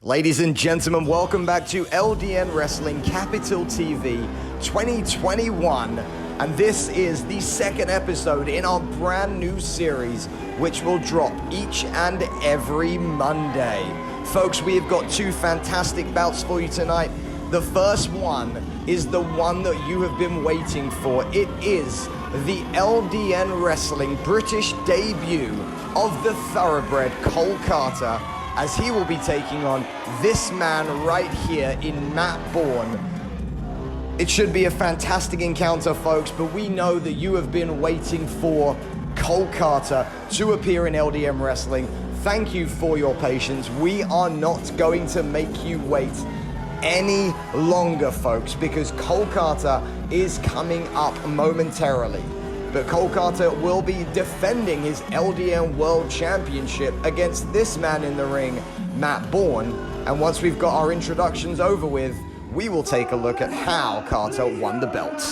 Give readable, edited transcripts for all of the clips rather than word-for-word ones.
Ladies and gentlemen, welcome back to LDN Wrestling Capital TV 2021. And this is the second episode in our brand new series, which will drop each and every Monday. Folks, we have got two fantastic bouts for you tonight. The first one is the one that you have been waiting for. It is the LDN Wrestling British debut of the thoroughbred Cole Karter, as he will be taking on this man right here in Matt Bourne. It should be a fantastic encounter, folks, but we know that you have been waiting for Cole Karter to appear in LDN Wrestling. Thank you for your patience. We are not going to make you wait any longer, folks, because Cole Karter is coming up momentarily. But Cole Karter will be defending his LDN World Championship against this man in the ring, Matt Bourne. And once we've got our introductions over with, we will take a look at how Karter won the belt.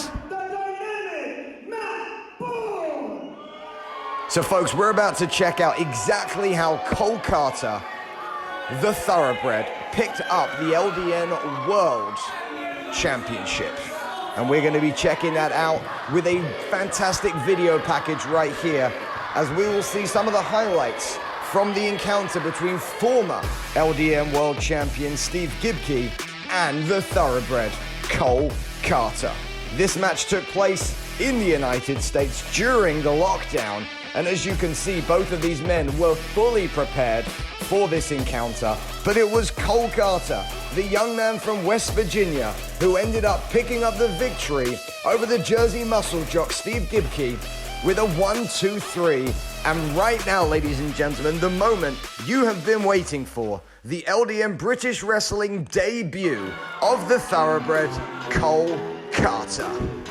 So folks, we're about to check out exactly how Cole Karter, the thoroughbred, picked up the LDN World Championship. And we're going to be checking that out with a fantastic video package right here, as we will see some of the highlights from the encounter between former LDN World Champion Steve Gibkey and the thoroughbred Cole Karter. This match took place in the United States during the lockdown, and as you can see, both of these men were fully prepared for this encounter, but it was Cole Karter, the young man from West Virginia, who ended up picking up the victory over the Jersey muscle jock Steve Gibkey with a 1-2-3. And right now, ladies and gentlemen, the moment you have been waiting for, the LDN British Wrestling debut of the thoroughbred Cole Karter.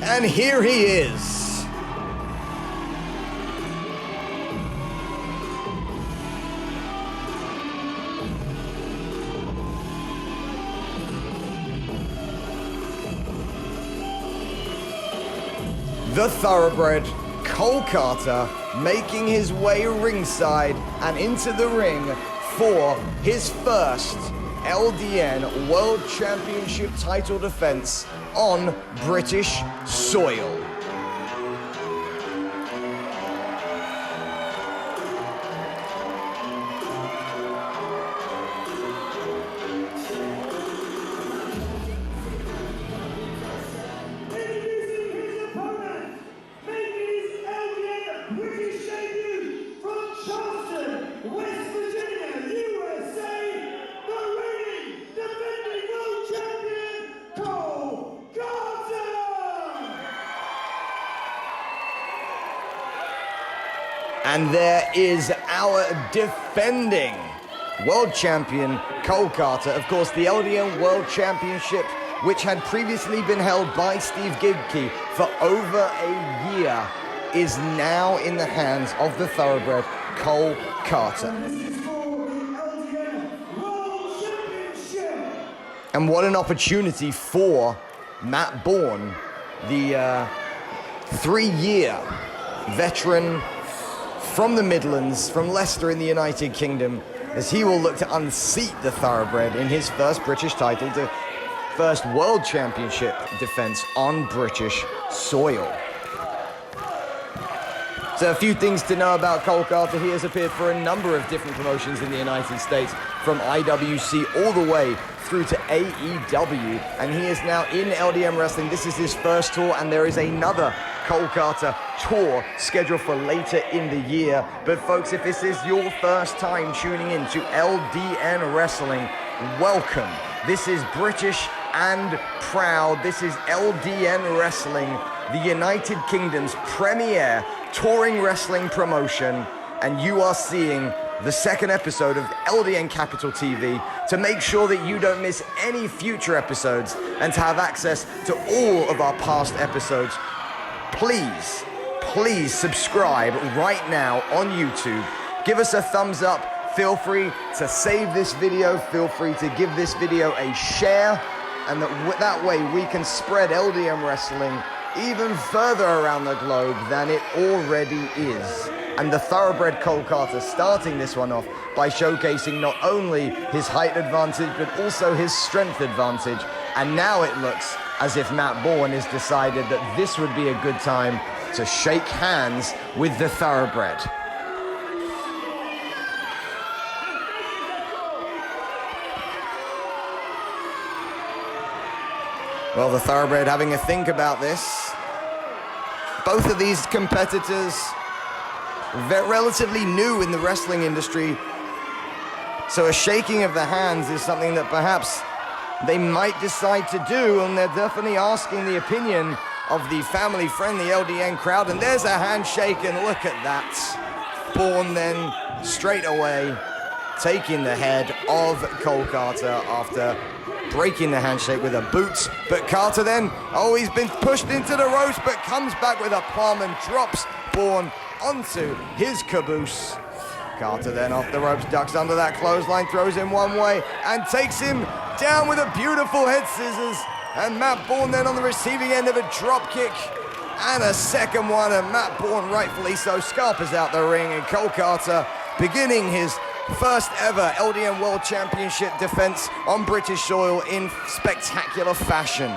And here he is. The thoroughbred Cole Karter making his way ringside and into the ring for his first LDN World Championship title defense on British soil. And there is our defending world champion, Cole Karter. Of course, the LDN World Championship, which had previously been held by Steve Gibkey for over a year, is now in the hands of the thoroughbred, Cole Karter. And what an opportunity for Matt Bourne, the 3-year veteran from the Midlands, from Leicester in the United Kingdom, as he will look to unseat the thoroughbred in his first British title, the first World Championship defense on British soil. So a few things to know about Cole Karter. He has appeared for a number of different promotions in the United States, from IWC all the way through to AEW, and he is now in LDN Wrestling. This is his first tour, and there is another Cole Karter tour scheduled for later in the year. But folks, if this is your first time tuning in to LDN Wrestling, welcome. This is British and proud. This is LDN Wrestling, the United Kingdom's premier touring wrestling promotion, and you are seeing the second episode of LDN Capital TV. To make sure that you don't miss any future episodes and to have access to all of our past episodes, please please subscribe right now on YouTube. Give us a thumbs up. Feel free to save this video. Feel free to give this video a share. And that way we can spread LDN wrestling even further around the globe than it already is. And the thoroughbred Cole Karter starting this one off by showcasing not only his height advantage, but also his strength advantage. And now it looks as if Matt Bourne has decided that this would be a good time to shake hands with the thoroughbred. Well, the thoroughbred having a think about this. Both of these competitors relatively new in the wrestling industry, so a shaking of the hands is something that perhaps they might decide to do, and they're definitely asking the opinion of the family-friendly LDN crowd. And there's a handshake, and look at that. Bourne then straight away taking the head of Cole Karter after breaking the handshake with a boot. But Karter then, he's been pushed into the ropes, but comes back with a palm and drops Bourne onto his caboose. Karter then off the ropes, ducks under that clothesline, throws him one way, and takes him down with a beautiful head scissors. And Matt Bourne then on the receiving end of a drop kick, and a second one, and Matt Bourne rightfully so scarpers out the ring, and Cole Karter beginning his first ever LDN World Championship defense on British soil in spectacular fashion.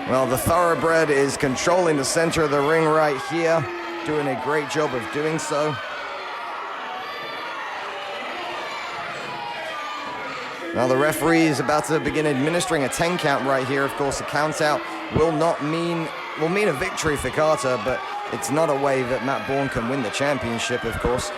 Well, the thoroughbred is controlling the center of the ring right here, doing a great job of doing so. Now the referee is about to begin administering a 10 count right here. Of course, a count out will mean a victory for Karter, but it's not a way that Matt Bourne can win the championship, of course.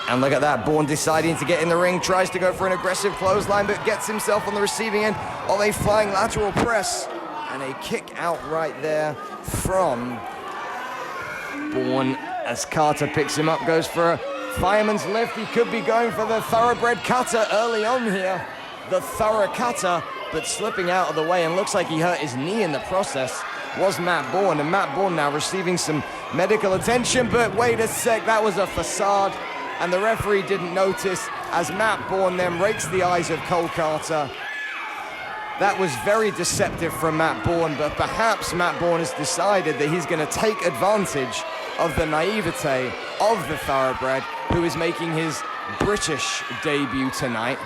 And look at that, Bourne deciding to get in the ring, tries to go for an aggressive clothesline, but gets himself on the receiving end of a flying lateral press. And a kick out right there from Bourne as Karter picks him up, goes for a fireman's lift. He could be going for the thoroughbred cutter early on here. The thorough cutter, but slipping out of the way, and looks like he hurt his knee in the process, was Matt Bourne. And Matt Bourne now receiving some medical attention, but wait a sec, that was a facade. And the referee didn't notice as Matt Bourne then rakes the eyes of Cole Karter. That was very deceptive from Matt Bourne, but perhaps Matt Bourne has decided that he's going to take advantage of the naivete of the thoroughbred, who is making his British debut tonight.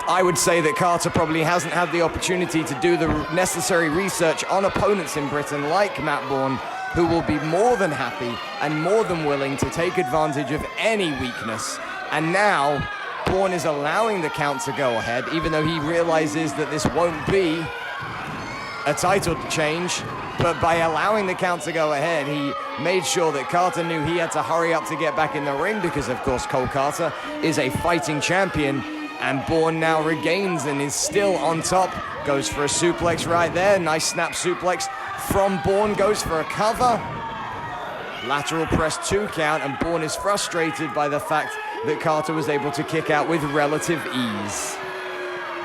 I would say that Karter probably hasn't had the opportunity to do the necessary research on opponents in Britain like Matt Bourne, who will be more than happy and more than willing to take advantage of any weakness. And now, Bourne is allowing the count to go ahead, even though he realizes that this won't be a title change. But by allowing the count to go ahead, he made sure that Karter knew he had to hurry up to get back in the ring, because of course Cole Karter is a fighting champion. And Bourne now regains and is still on top. Goes for a suplex right there. Nice snap suplex from Bourne. Goes for a cover. Lateral press 2 count, and Bourne is frustrated by the fact that Karter was able to kick out with relative ease.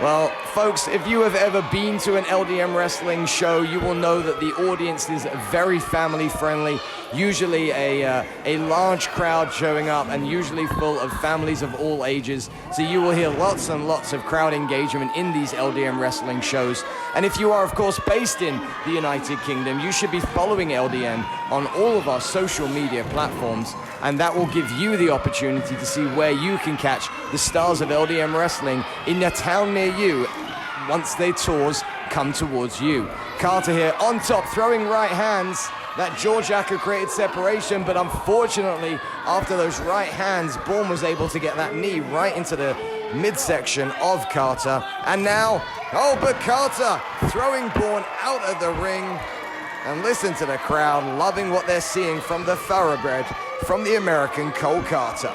Well, folks, if you have ever been to an LDN wrestling show, you will know that the audience is very family-friendly. Usually a large crowd showing up, and usually full of families of all ages. So you will hear lots and lots of crowd engagement in these LDN wrestling shows. And if you are, of course, based in the United Kingdom, you should be following LDN on all of our social media platforms. And that will give you the opportunity to see where you can catch the stars of LDN wrestling in a town near you once their tours come towards you. Karter here on top, throwing right hands. That jaw jacker created separation, but unfortunately, after those right hands, Bourne was able to get that knee right into the midsection of Karter. And now, but Karter throwing Bourne out of the ring. And listen to the crowd loving what they're seeing from the thoroughbred, from the American Cole Karter.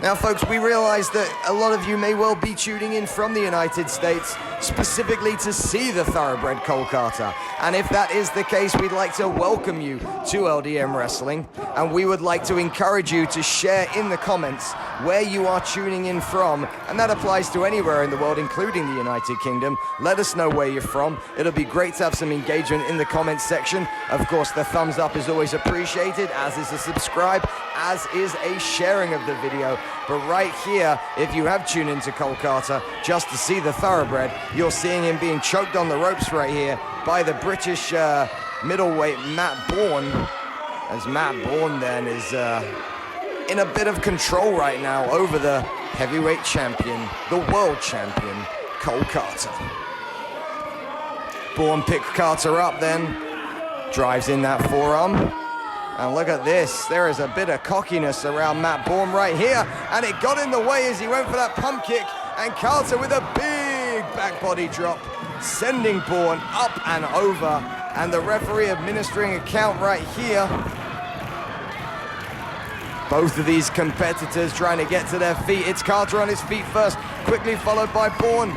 Now, folks, we realize that a lot of you may well be tuning in from the United States, specifically to see the thoroughbred Cole Karter. And if that is the case, we'd like to welcome you to LDN Wrestling. And we would like to encourage you to share in the comments where you are tuning in from. And that applies to anywhere in the world, including the United Kingdom. Let us know where you're from. It'll be great to have some engagement in the comments section. Of course, the thumbs up is always appreciated, as is a subscribe, as is a sharing of the video. But right here, if you have tuned into Cole Karter just to see the thoroughbred, you're seeing him being choked on the ropes right here by the British middleweight Matt Bourne, as Matt Bourne then is in a bit of control right now over the heavyweight champion, the world champion, Cole Karter. Bourne picks Karter up then, drives in that forearm. And look at this, there is a bit of cockiness around Matt Bourne right here, and it got in the way as he went for that pump kick, and Karter with a big back body drop, sending Bourne up and over, and the referee administering a count right here. Both of these competitors trying to get to their feet. It's Karter on his feet first, quickly followed by Bourne.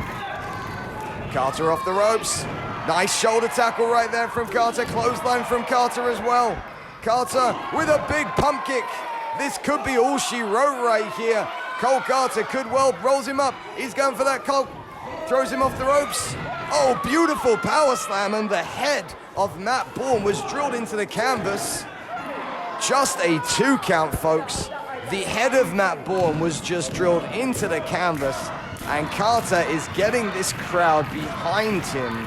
Karter off the ropes. Nice shoulder tackle right there from Karter, clothesline from Karter as well. Karter with a big pump kick. This could be all she wrote right here. Cole Karter could well, rolls him up. He's going for that Cole, throws him off the ropes. Oh, beautiful power slam, and the head of Matt Bourne was drilled into the canvas. Just a 2 count, folks. The head of Matt Bourne was just drilled into the canvas, and Karter is getting this crowd behind him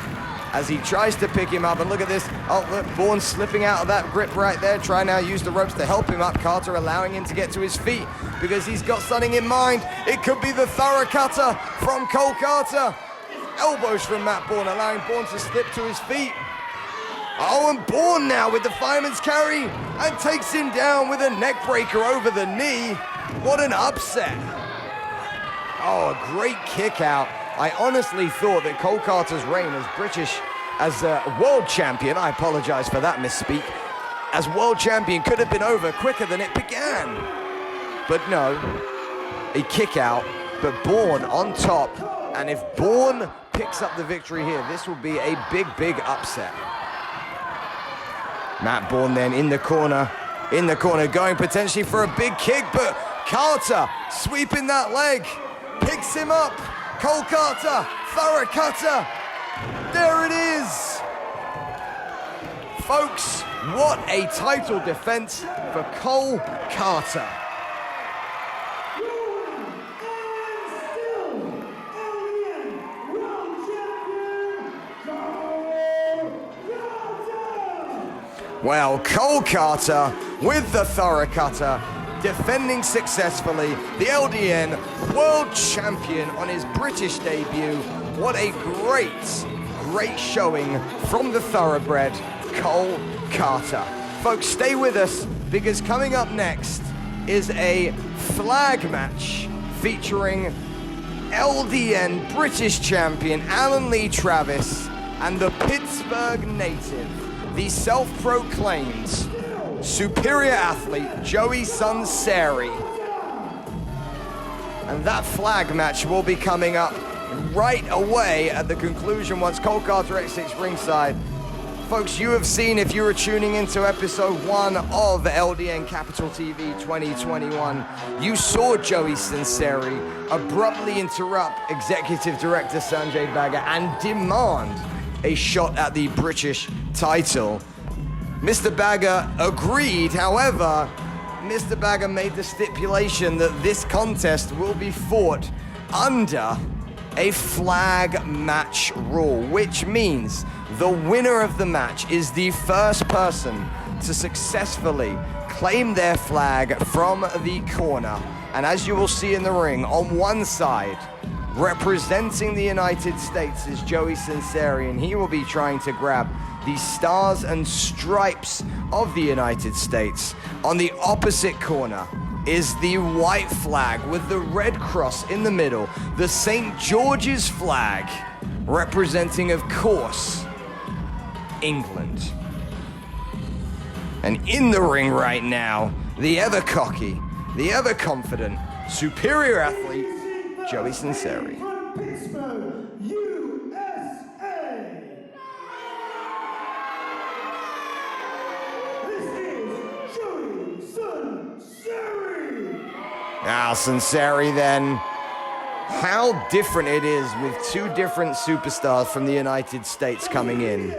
as he tries to pick him up. And look at this. Oh, look, Bourne slipping out of that grip right there, trying now to use the ropes to help him up. Karter allowing him to get to his feet because he's got something in mind. It could be the thorough cutter from Cole Karter. Elbows from Matt Bourne, allowing Bourne to slip to his feet. Oh, and Bourne now with the fireman's carry and takes him down with a neck breaker over the knee. What an upset. Oh, a great kick out. I honestly thought that Cole Karter's reign as world champion, I apologize for that misspeak, as world champion could have been over quicker than it began. But no, a kick out, but Bourne on top. And if Bourne picks up the victory here, this will be a big, big upset. Matt Bourne then in the corner, going potentially for a big kick, but Karter sweeping that leg, picks him up. Cole Karter, thorough cutter. There it is. Folks, what a title defense for Cole Karter. Well, Cole Karter with the thorough cutter, defending successfully the LDN World Champion on his British debut. What a great showing from the thoroughbred, Cole Karter. Folks, stay with us, because coming up next is a flag match featuring LDN British Champion Alan Lee Travis and the Pittsburgh native, the self-proclaimed superior athlete, Joey Sunseri. And that flag match will be coming up right away at the conclusion once Cole Karter exits ringside. Folks, you have seen, if you were tuning into episode 1 of LDN Capital TV 2021, you saw Joey Sunseri abruptly interrupt Executive Director Sanjay Bagga and demand a shot at the British title. Mr. Bagga agreed, however, Mr. Bagga made the stipulation that this contest will be fought under a flag match rule, which means the winner of the match is the first person to successfully claim their flag from the corner. And as you will see in the ring, on one side, representing the United States, is Joey Sunseri, and he will be trying to grab the stars and stripes of the United States. On the opposite corner is the white flag with the red cross in the middle, the St. George's flag, representing, of course, England. And in the ring right now, the ever cocky, the ever confident superior athlete, Joey Sunseri. From Pittsburgh, USA. This is Joey Sunseri. Now, Sunseri then. How different it is with two different superstars from the United States coming in.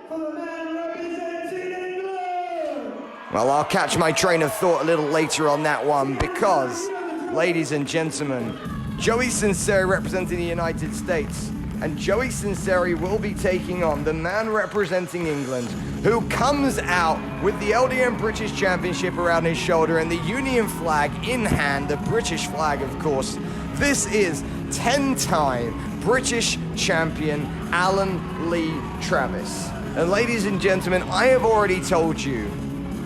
For the man representing England. Well, I'll catch my train of thought a little later on that one because, ladies and gentlemen, Joey Sunseri representing the United States, and Joey Sunseri will be taking on the man representing England, who comes out with the LDN British Championship around his shoulder and the Union flag in hand, the British flag, of course. This is 10-time British champion Alan Lee Travis. And ladies and gentlemen, I have already told you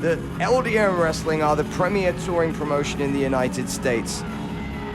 that LDN Wrestling are the premier touring promotion in the United States.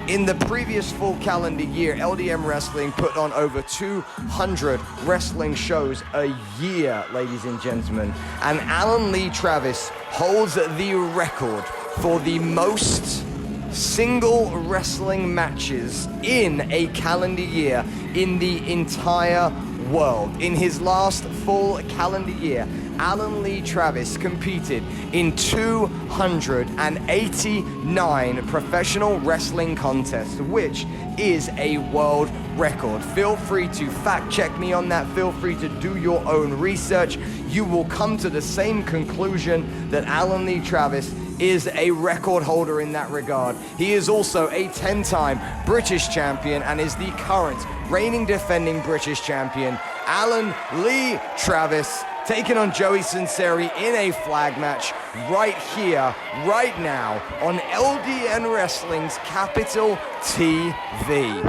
In the previous full calendar year, LDN Wrestling put on over 200 wrestling shows a year, ladies and gentlemen. And Alan Lee Travis holds the record for the most single wrestling matches in a calendar year in the entire world. In his last full calendar year, Alan Lee Travis competed in 289 professional wrestling contests, which is a world record. Feel free to fact check me on that. Feel free to do your own research. You will come to the same conclusion that Alan Lee Travis is a record holder in that regard. He is also a 10-time British champion and is the current reigning defending British champion. Alan Lee Travis taking on Joey Sunseri in a flag match right here, right now on LDN Wrestling's Capital TV.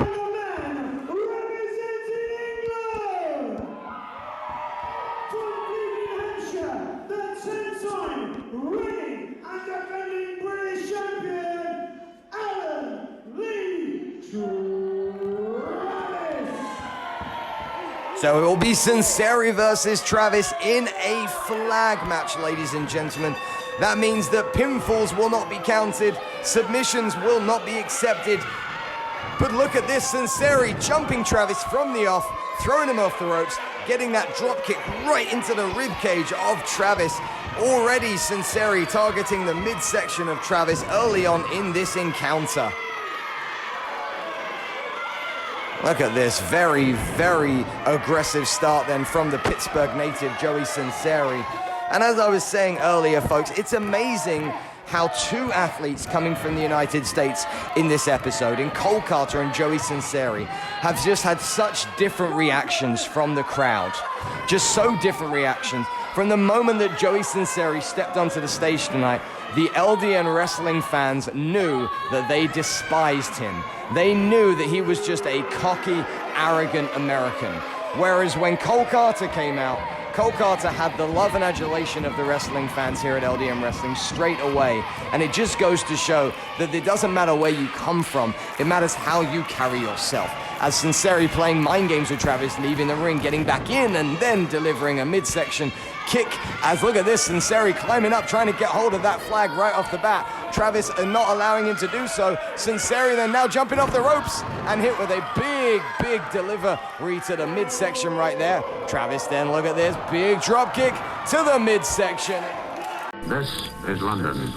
So it will be Sunseri versus Travis in a flag match, ladies and gentlemen. That means that pinfalls will not be counted, submissions will not be accepted. But look at this, Sunseri jumping Travis from the off, throwing him off the ropes, getting that drop kick right into the rib cage of Travis. Already Sunseri targeting the midsection of Travis early on in this encounter. Look at this, very, very aggressive start then from the Pittsburgh native, Joey Sunseri. And as I was saying earlier, folks, it's amazing how two athletes coming from the United States in this episode, in Cole Karter and Joey Sunseri, have just had such different reactions from the crowd. Just so different reactions. From the moment that Joey Sunseri stepped onto the stage tonight, the LDN wrestling fans knew that they despised him. They knew that he was just a cocky, arrogant American. Whereas when Cole Karter came out, Cole Karter had the love and adulation of the wrestling fans here at LDN Wrestling straight away. And it just goes to show that it doesn't matter where you come from, it matters how you carry yourself. As Sunseri playing mind games with Travis, leaving the ring, getting back in, and then delivering a midsection kick. As look at this, Sunseri climbing up, trying to get hold of that flag right off the bat. Travis not allowing him to do so. Sunseri then now jumping off the ropes and hit with a big, big delivery to the midsection right there. Travis then, look at this, big drop kick to the midsection. This is London.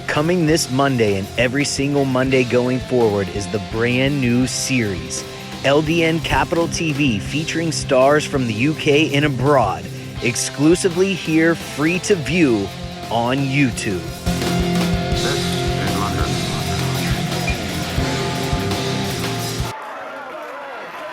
Coming this Monday and every single Monday going forward is the brand new series, LDN Capital TV, featuring stars from the UK and abroad, exclusively here, free to view on YouTube.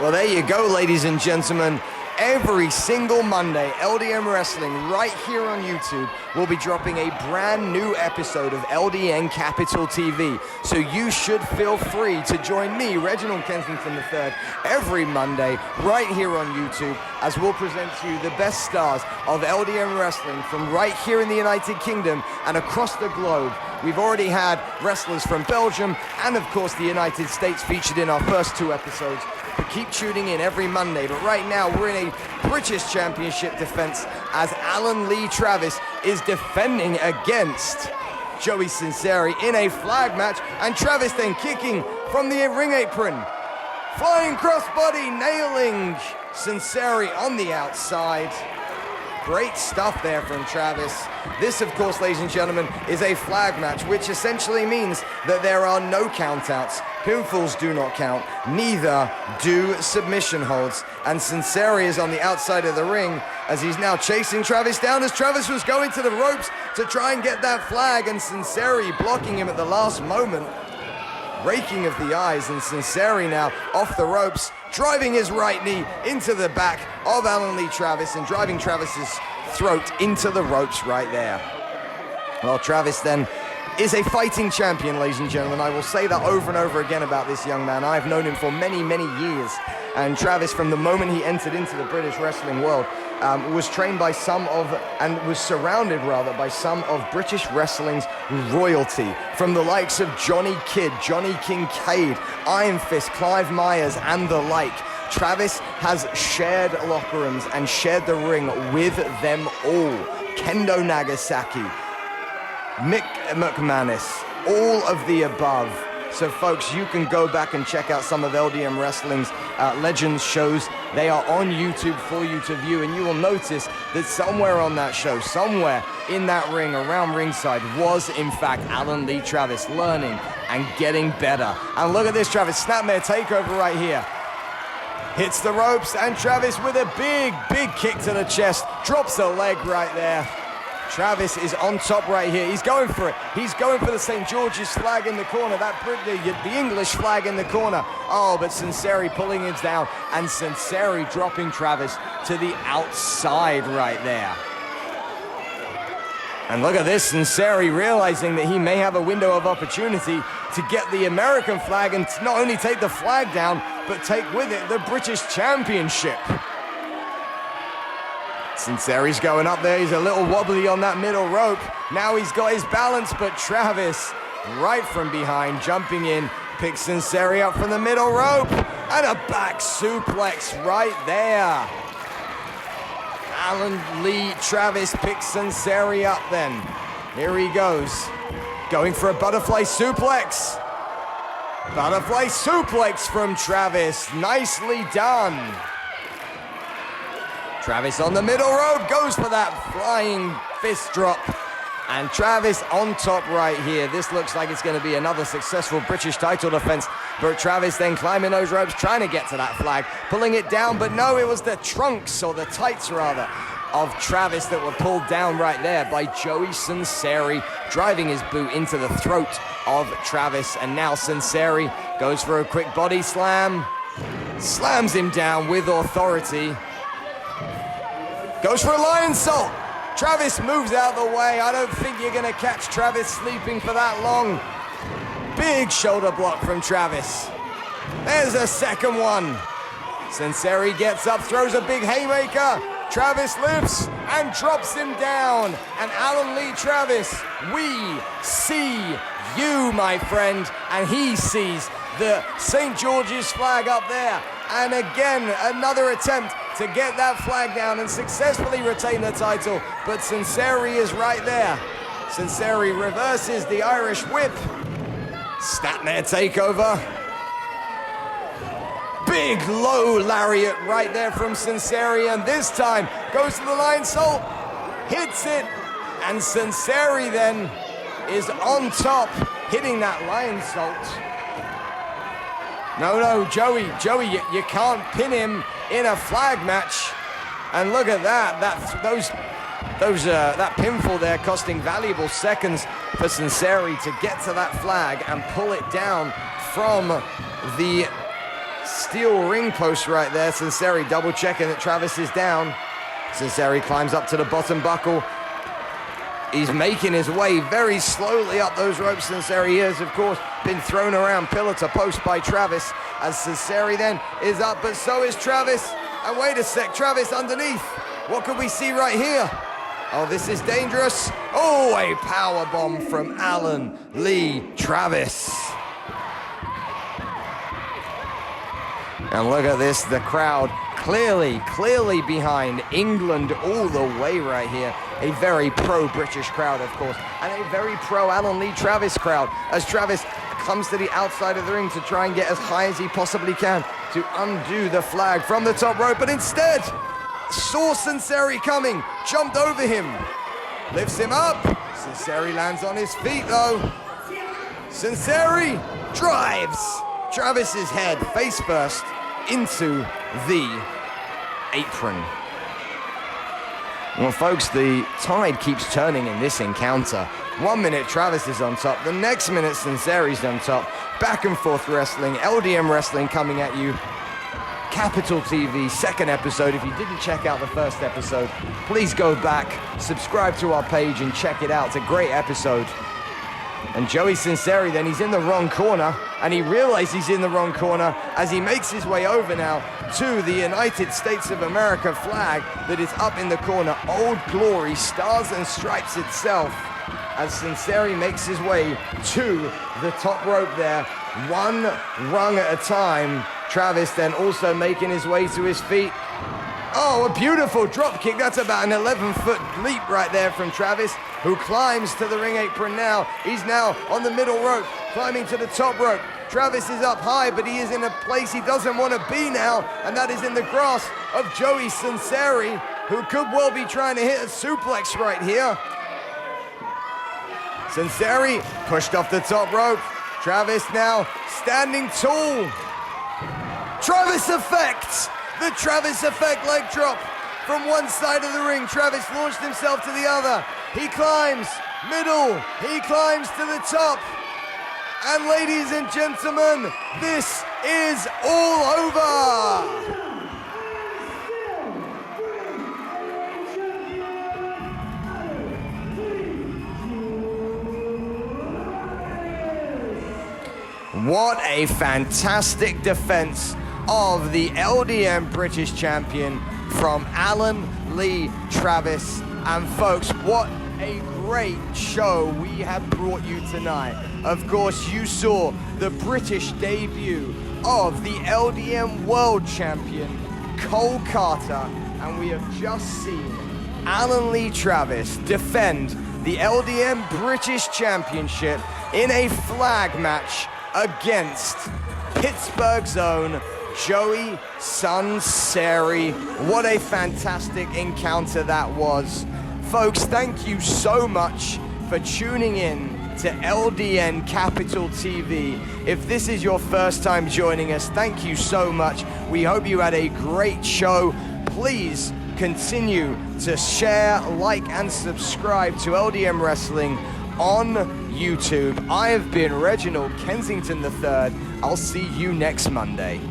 Well, there you go, ladies and gentlemen. Every single Monday, LDN Wrestling right here on YouTube, we'll be dropping a brand new episode of LDN Capital TV. So you should feel free to join me, Reginald Kensington III, every Monday right here on YouTube as we'll present to you the best stars of LDN wrestling from right here in the United Kingdom and across the globe. We've already had wrestlers from Belgium and, of course, the United States featured in our first 2 episodes. But keep tuning in every Monday. But right now, we're in a British Championship defense as Alan Lee Travis is defending against Joey Sunseri in a flag match. And Travis then kicking from the ring apron. Flying crossbody, nailing Sunseri on the outside. Great stuff there from Travis. This, of course, ladies and gentlemen, is a flag match, which essentially means that there are no countouts. Pinfalls do not count, neither do submission holds. And Sunseri is on the outside of the ring as he's now chasing Travis down as Travis was going to the ropes to try and get that flag, and Sunseri blocking him at the last moment. Raking of the eyes, and Sunseri now off the ropes, driving his right knee into the back of Alan Lee Travis and driving Travis's throat into the ropes right there. Well, Travis then is a fighting champion, ladies and gentlemen. I will say that over and over again about this young man. I've known him for many, many years. And Travis, from the moment he entered into the British wrestling world, was trained by some of, and was surrounded rather, by some of British wrestling's royalty. From the likes of Johnny Kidd, Johnny Kincaid, Iron Fist, Clive Myers, and the like. Travis has shared locker rooms and shared the ring with them all. Kendo Nagasaki, Mick McManus, all of the above. So folks, you can go back and check out some of LDN Wrestling's Legends shows. They are on YouTube for you to view, and you will notice that somewhere on that show, somewhere in that ring, around ringside, was in fact Alan Lee Travis learning and getting better. And look at this, Travis, snapmare takeover right here. Hits the ropes, and Travis with a big, big kick to the chest, drops a leg right there. Travis is on top right here. He's going for it. He's going for the St. George's flag in the corner. The English flag in the corner. Oh, but Sunseri pulling it down, and Sunseri dropping Travis to the outside right there. And look at this, Sunseri realizing that he may have a window of opportunity to get the American flag and not only take the flag down, but take with it the British Championship. Sunseri's going up there. He's a little wobbly on that middle rope. Now he's got his balance, but Travis, right from behind, jumping in, picks Sunseri up from the middle rope, and a back suplex right there. Alan Lee Travis picks Sunseri up then. Here he goes. Going for a butterfly suplex. Butterfly suplex from Travis. Nicely done. Travis on the middle rope, goes for that flying fist drop. And Travis on top right here. This looks like it's going to be another successful British title defense. But Travis then climbing those ropes, trying to get to that flag, pulling it down. But no, it was the trunks, or the tights rather, of Travis that were pulled down right there by Joey Sunseri, driving his boot into the throat of Travis. And now Sunseri goes for a quick body slam, slams him down with authority. Goes for a lion salt. Travis moves out of the way. I don't think you're going to catch Travis sleeping for that long. Big shoulder block from Travis. There's a second one. Sunseri gets up, throws a big haymaker. Travis lifts and drops him down. And Alan Lee Travis, we see you, my friend. And he sees the St. George's flag up there. And again, another attempt to get that flag down and successfully retain the title. But Sunseri is right there. Sunseri reverses the Irish whip. Snapmare takeover. Big low lariat right there from Sunseri, and this time goes to the lion salt, hits it, and Sunseri then is on top, hitting that lion salt. No, Joey, you can't pin him in a flag match. And look at that, that pinfall there costing valuable seconds for Sunseri to get to that flag and pull it down from the steel ring post right there. Sunseri double checking that Travis is down. Sunseri climbs up to the bottom buckle. He's making his way very slowly up those ropes. Sunseri has, of course, been thrown around pillar to post by Travis, as Sunseri then is up, but so is Travis. And wait a sec, Travis underneath. What can we see right here? Oh, this is dangerous. Oh, a power bomb from Alan Lee Travis. And look at this, the crowd clearly behind England all the way right here. A very pro-British crowd, of course, and a very pro-Alan Lee Travis crowd, as Travis comes to the outside of the ring to try and get as high as he possibly can to undo the flag from the top rope, but instead saw Sunseri coming, jumped over him, lifts him up. Sunseri lands on his feet though. Sunseri drives Travis's head face first into the apron. Well, folks, the tide keeps turning in this encounter. 1 minute Travis is on top, the next minute Sunseri's on top. Back and forth wrestling, LDN wrestling coming at you. Capital TV, second episode. If you didn't check out the first episode, please go back, subscribe to our page and check it out. It's a great episode. And Joey Sunseri then, he's in the wrong corner, and he realizes he's in the wrong corner as he makes his way over now to the United States of America flag that is up in the corner. Old Glory, Stars and Stripes itself, as Sunseri makes his way to the top rope there, one rung at a time. Travis then also making his way to his feet. Oh, a beautiful drop kick. That's about an 11-foot leap right there from Travis, who climbs to the ring apron now. He's now on the middle rope, climbing to the top rope. Travis is up high, but he is in a place he doesn't want to be now, and that is in the grasp of Joey Sunseri, who could well be trying to hit a suplex right here. Sunseri pushed off the top rope. Travis now standing tall. Travis effect! The Travis effect leg drop from one side of the ring. Travis launched himself to the other. He climbs, middle, he climbs to the top. And ladies and gentlemen, this is all over. What a fantastic defense of the LDN British champion from Alan Lee Travis. And folks, what a great show we have brought you tonight. Of course, you saw the British debut of the LDN World Champion, Cole Karter, and we have just seen Alan Lee Travis defend the LDN British Championship in a flag match against Pittsburgh's own Joey Sunseri. What a fantastic encounter that was. Folks, thank you so much for tuning in to LDN Capital TV. If this is your first time joining us, thank you so much. We hope you had a great show. Please continue to share, like, and subscribe to LDN Wrestling on YouTube. I have been Reginald Kensington III. I'll see you next Monday.